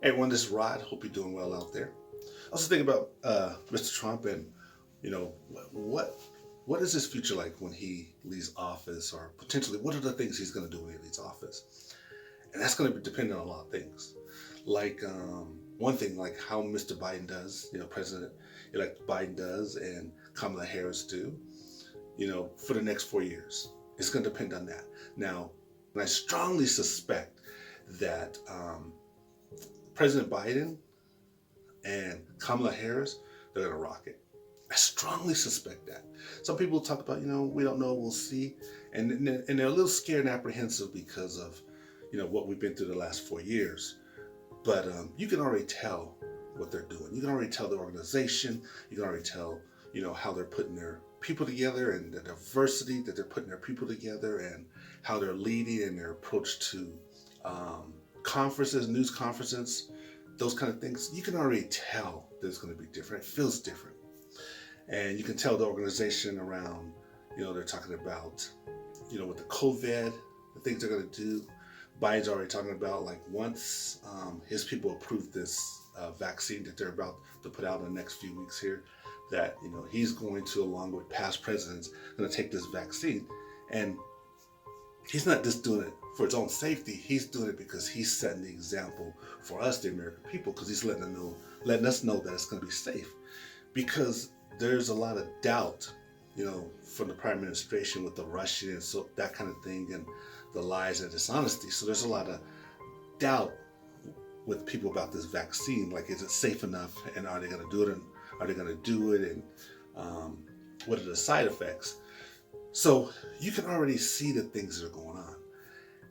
Hey everyone, this is Rod. Hope you're doing well out there. I was thinking about Mr. Trump and what is his future like when he leaves office, or potentially what are the things he's going to do when he leaves office? And that's going to be dependent on a lot of things. Like one thing, like how Mr. Biden does, President-elect Biden does, and Kamala Harris do, for the next 4 years. It's going to depend on that. Now, and I strongly suspect that President Biden and Kamala Harris, they're going to rock it. I strongly suspect that. Some people talk about, we don't know, we'll see. And they're a little scared and apprehensive because of, what we've been through the last 4 years. But you can already tell what they're doing. You can already tell the organization. You can already tell, how they're putting their people together and the diversity that they're putting their people together and how they're leading and their approach to conferences, news conferences, those kind of things. You can already tell that it's going to be different. It feels different. And you can tell the organization around, they're talking about, with the COVID, the things they're going to do. Biden's already talking about, like, once his people approve this vaccine that they're about to put out in the next few weeks here, that, he's going to, along with past presidents, going to take this vaccine. And he's not just doing it for his own safety. He's doing it because he's setting the example for us, the American people, because he's letting us know that it's going to be safe. Because there's a lot of doubt, from the prior administration with the Russian and so that kind of thing, and the lies and dishonesty. So there's a lot of doubt with people about this vaccine. Like, is it safe enough? And are they going to do it? And are they going to do it? And what are the side effects? So you can already see the things that are going on.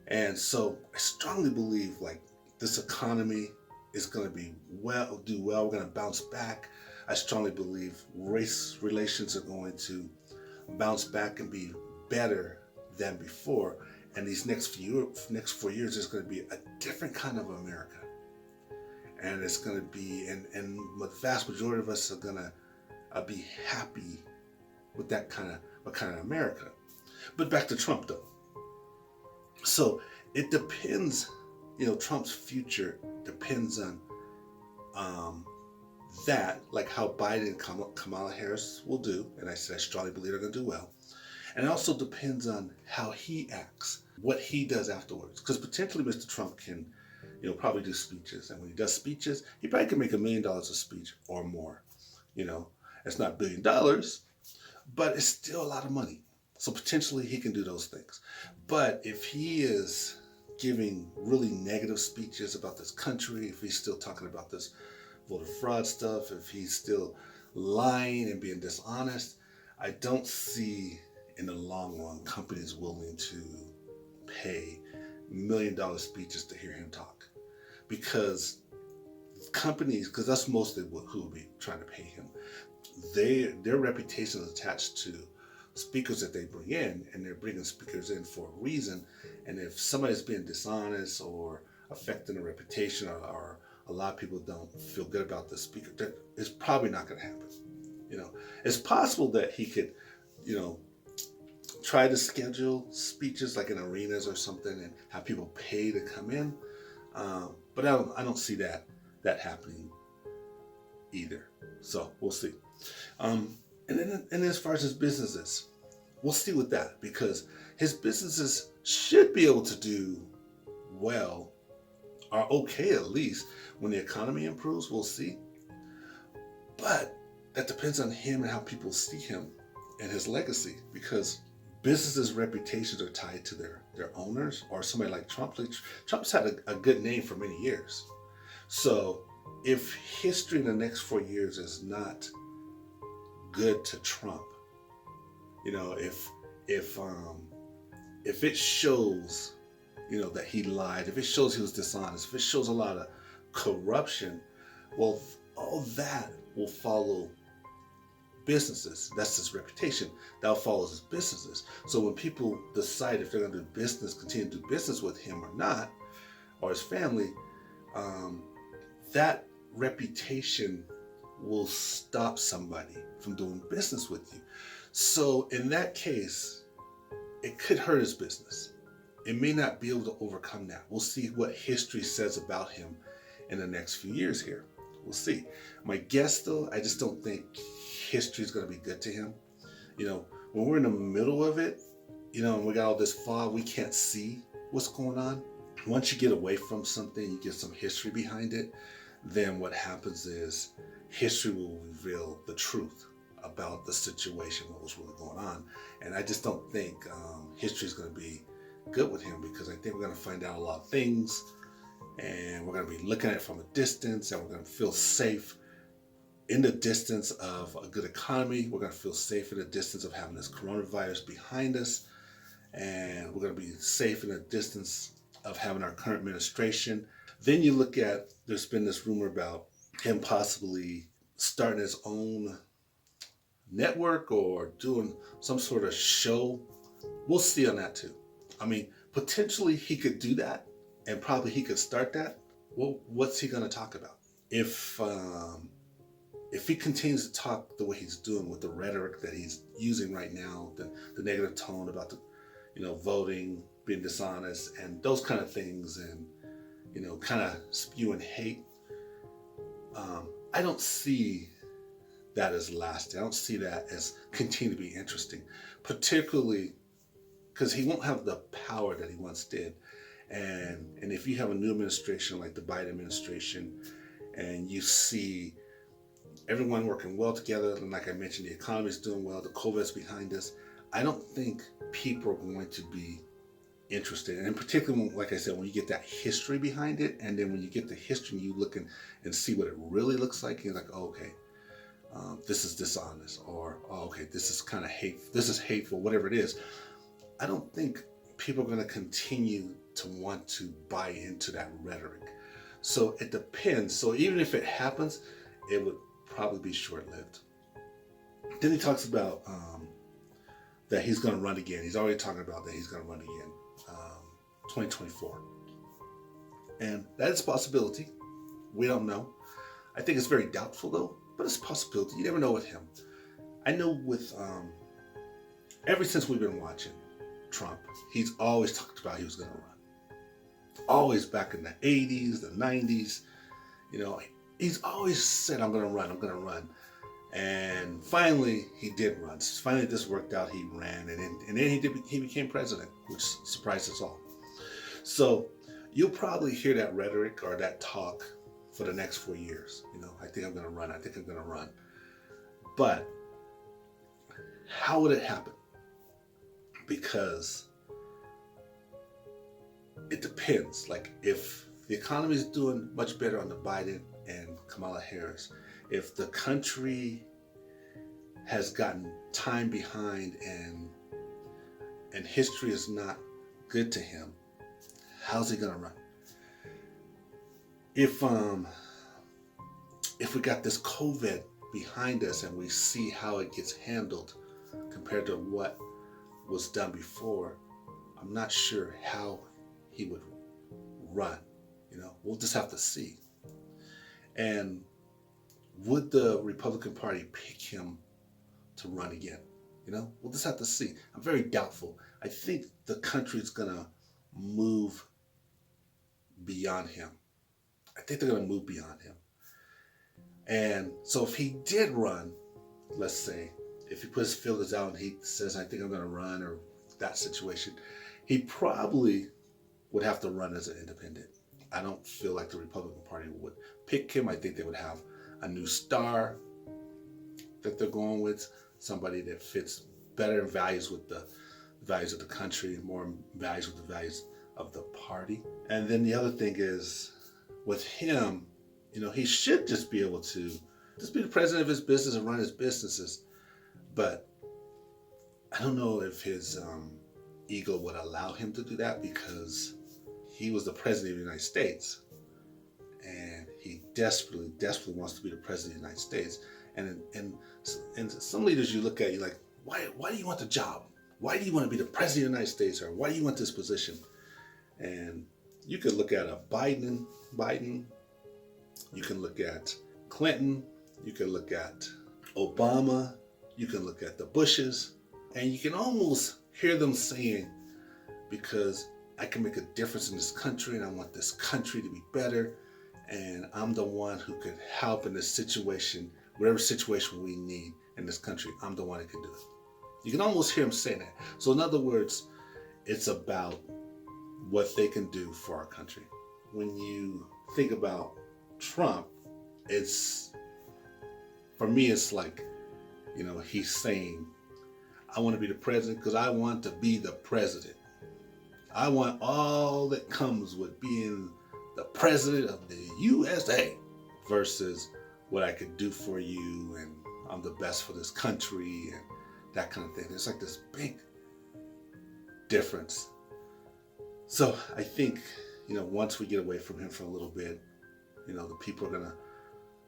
And so I strongly believe, like, this economy is going to do well. We're going to bounce back. I strongly believe race relations are going to bounce back and be better than before. And these next 4 years is going to be a different kind of America. And it's going to be, and the vast majority of us are going to be happy with that kind of America. But back to Trump, though. So it depends, Trump's future depends on that, like how Biden and Kamala Harris will do. And I said I strongly believe they're going to do well. And it also depends on how he acts, what he does afterwards. Because potentially Mr. Trump can, probably do speeches. And when he does speeches, he probably can make $1 million a speech or more. It's not $1 billion, but it's still a lot of money. So potentially he can do those things. But if he is giving really negative speeches about this country, if he's still talking about this voter fraud stuff, if he's still lying and being dishonest, I don't see in the long run companies willing to pay $1 million speeches to hear him talk. Because because that's mostly who will be trying to pay him. Their reputation is attached to speakers that they bring in, and they're bringing speakers in for a reason. And if somebody's being dishonest or affecting a reputation, or a lot of people don't feel good about the speaker, that is probably not going to happen. It's possible that he could, you know, try to schedule speeches like in arenas or something and have people pay to come in. But I don't see that happening either. So we'll see. And as far as his businesses, we'll see with that, because his businesses should be able to do well, or okay at least, when the economy improves. We'll see. But that depends on him and how people see him and his legacy, because businesses' reputations are tied to their owners, or somebody like Trump. Trump's had a good name for many years. So if history in the next 4 years is not good to Trump, if if it shows, that he lied, if it shows he was dishonest, if it shows a lot of corruption, well, all that will follow businesses. That's his reputation. That follows his businesses. So when people decide if they're going to do business, continue to do business with him or not, or his family, that reputation will stop somebody from doing business with you. So in that case, it could hurt his business. It may not be able to overcome that. We'll see what history says about him in the next few years here. We'll see. My guess, though, I just don't think history is going to be good to him. When we're in the middle of it, and we got all this fog, we can't see what's going on. Once you get away from something, you get some history behind it, then what happens is history will reveal the truth about the situation, what was really going on. And I just don't think history is going to be good with him, because I think we're going to find out a lot of things, and we're going to be looking at it from a distance, and we're going to feel safe in the distance of a good economy. We're going to feel safe in the distance of having this coronavirus behind us, and we're going to be safe in the distance of having our current administration. Then you look at, there's been this rumor about him possibly starting his own network or doing some sort of show. We'll see on that too. I mean, potentially he could do that, and probably he could start that. Well, what's he going to talk about? If he continues to talk the way he's doing, with the rhetoric that he's using right now, the negative tone about the, voting, being dishonest, and those kind of things, and kind of spewing hate, I don't see that as lasting. I don't see that as continue to be interesting, particularly because he won't have the power that he once did. And if you have a new administration like the Biden administration, and you see everyone working well together, and like I mentioned, the economy is doing well, the COVID's behind us, I don't think people are going to be interested. And particularly, like I said, when you get that history behind it, and then when you get the history and you look and see what it really looks like, you're like, oh, okay, this is dishonest, or oh, okay, this is kind of this is hateful, whatever it is. I don't think people are going to continue to want to buy into that rhetoric. So it depends. So even if it happens, it would probably be short-lived. Then he talks about that he's going to run again. He's already talking about that he's going to run again, 2024. And that is a possibility. We don't know. I think it's very doubtful, though, but it's a possibility. You never know with him. I know with, ever since we've been watching Trump, he's always talked about he was going to run. Always back in the 80s, the 90s, he's always said, I'm going to run. And finally, he did run. Finally, this worked out. He ran, and then he became president, which surprised us all. So you'll probably hear that rhetoric or that talk for the next 4 years. I think I'm going to run. I think I'm going to run. But how would it happen? Because it depends. Like, if the economy is doing much better under Biden and Kamala Harris, if the country has gotten time behind and history is not good to him, how's he gonna run? If we got this COVID behind us and we see how it gets handled compared to what was done before, I'm not sure how he would run. We'll just have to see. And would the Republican Party pick him to run again? We'll just have to see. I'm very doubtful. I think the country's gonna move beyond him. I think they're gonna move beyond him. And so if he did run, let's say, if he puts his feelers out and he says, I think I'm gonna run, or that situation, he probably would have to run as an independent. I don't feel like the Republican Party would pick him. I think they would have a new star that they're going with, somebody that fits better values with the values of the country, and more values with the values of the party. And then the other thing is, with him, he should just be able to just be the president of his business and run his businesses. But I don't know if his ego would allow him to do that, because he was the president of the United States, and he desperately wants to be the president of the United States. And some leaders you look at, you're like, why do you want the job? Why do you want to be the president of the United States? Or why do you want this position? And you could look at a Biden. You can look at Clinton. You can look at Obama. You can look at the Bushes. And you can almost hear them saying, because I can make a difference in this country, and I want this country to be better, and I'm the one who could help in this situation, whatever situation we need in this country. I'm the one that can do it. You can almost hear him saying that. So in other words, it's about what they can do for our country. When you think about Trump, for me, it's like, he's saying, I want to be the president because I want to be the president. I want all that comes with being the president of the USA versus what I could do for you, and I'm the best for this country and that kind of thing. There's like this big difference. So I think, once we get away from him for a little bit, the people are going to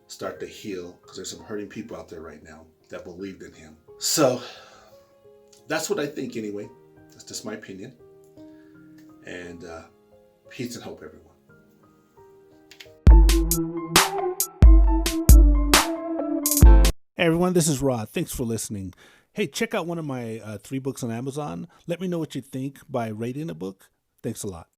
start to heal, because there's some hurting people out there right now that believed in him. So that's what I think anyway. That's just my opinion. And peace and hope, everyone. Hey everyone, this is Rod. Thanks for listening. Hey, check out one of my 3 books on Amazon. Let me know what you think by rating a book. Thanks a lot.